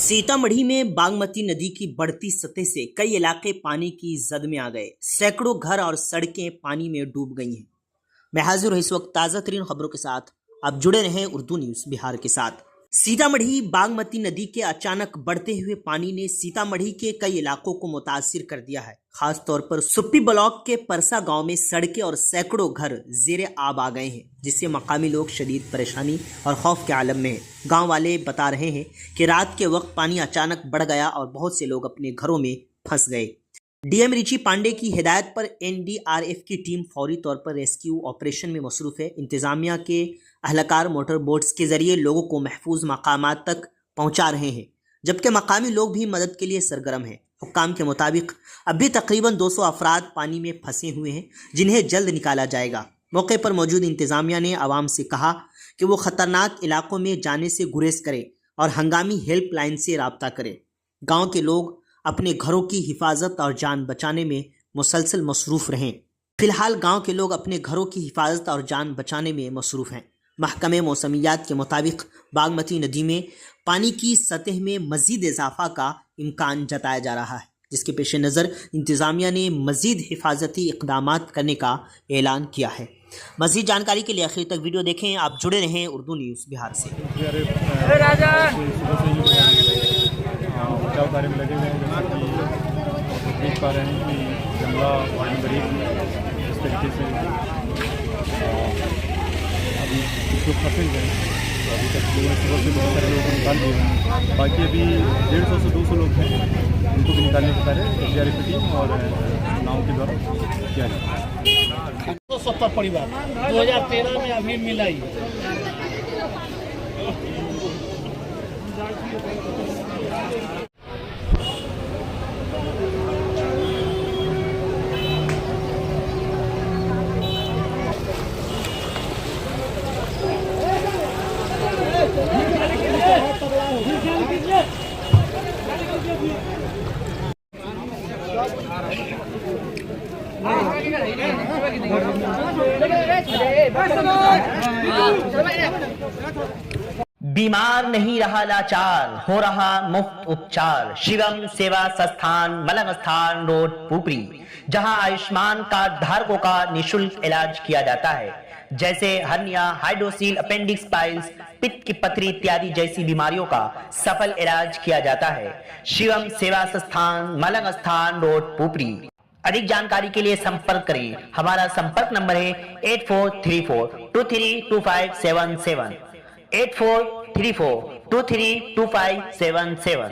सीतामढ़ी में बागमती नदी की बढ़ती सतह से कई इलाके पानी की जद में आ गए। सैकड़ों घर और सड़कें पानी में डूब गई हैं। मैं हाजिर हूं इस वक्त ताज़ा तरीन खबरों के साथ। आप जुड़े रहें उर्दू न्यूज बिहार के साथ। सीतामढ़ी बागमती नदी के अचानक बढ़ते हुए पानी ने सीतामढ़ी के कई इलाकों को मुतासिर कर दिया है। खास तौर पर सुप्पी ब्लॉक के परसा गांव में सड़कें और सैकड़ों घर जेरे आब आ गए हैं, जिससे मकामी लोग शदीद परेशानी और खौफ के आलम में हैं। गांव वाले बता रहे हैं कि रात के वक्त पानी अचानक बढ़ गया और बहुत से लोग अपने घरों में फंस गए। डीएम रिची पांडे की हिदायत पर एनडीआरएफ की टीम फौरी तौर पर रेस्क्यू ऑपरेशन में मसरूफ है। इंतजामिया के अहलकार मोटर बोट्स के जरिए लोगों को महफूज मकामात तक पहुंचा रहे हैं, जबकि मकामी लोग भी मदद के लिए सरगर्म हैं। हुक्काम के मुताबिक अभी तकरीबन 200 अफराद पानी में फंसे हुए हैं, जिन्हें जल्द निकाला जाएगा। मौके पर मौजूद इंतजामिया ने आवाम से कहा कि वो खतरनाक इलाकों में जाने से गुरेज करें और हंगामी हेल्पलाइन से राब्ता करें। गाँव के लोग अपने घरों की हिफाजत और जान बचाने में मुसलसल मसरूफ़ रहें। फिलहाल गांव के लोग अपने घरों की हिफाजत और जान बचाने में मसरूफ़ हैं। महकमे मौसमियात के मुताबिक बागमती नदी में पानी की सतह में मज़ीद इजाफा का इम्कान जताया जा रहा है, जिसके पेश नज़र इंतज़ामिया ने मज़ीद हिफाजती इक़दामात करने का ऐलान किया है। मज़ीद जानकारी के लिए आखिर तक वीडियो देखें। आप जुड़े रहें उर्दू न्यूज़ बिहार से। बचाव कार्य में लगे हुए हैं। जैसे कि देख पा रहे हैं कि जंगला वार्ड नंबर 1 में इस तरीके से अभी कुछ लोग फंसे हुए हैं। तो अभी तक लोगों ने सुबह से बहुत सारे लोगों को निकाल दिए हैं। बाकी अभी 150 से 200 लोग हैं, उनको भी निकालने के कार्य एनडीआरएफ की टीम और नाव के द्वारा किया जा रहा है। 170 परिवार 2013 में अभी मिला ही। बीमार नहीं रहा लाचार, हो रहा मुफ्त उपचार। शिवम सेवा संस्थान, मलंग स्थान रोड, पुपरी, जहां आयुष्मान कार्ड धारकों का निशुल्क इलाज किया जाता है, जैसे हर्निया, हाइड्रोसील, अपेंडिक्स, पाइल्स, पित्त की पथरी इत्यादि जैसी बीमारियों का सफल इलाज किया जाता है। शिवम सेवा संस्थान, मलंग स्थान रोड, पुपरी। अधिक जानकारी के लिए संपर्क करें। हमारा संपर्क नंबर है 8434232577 8434232577।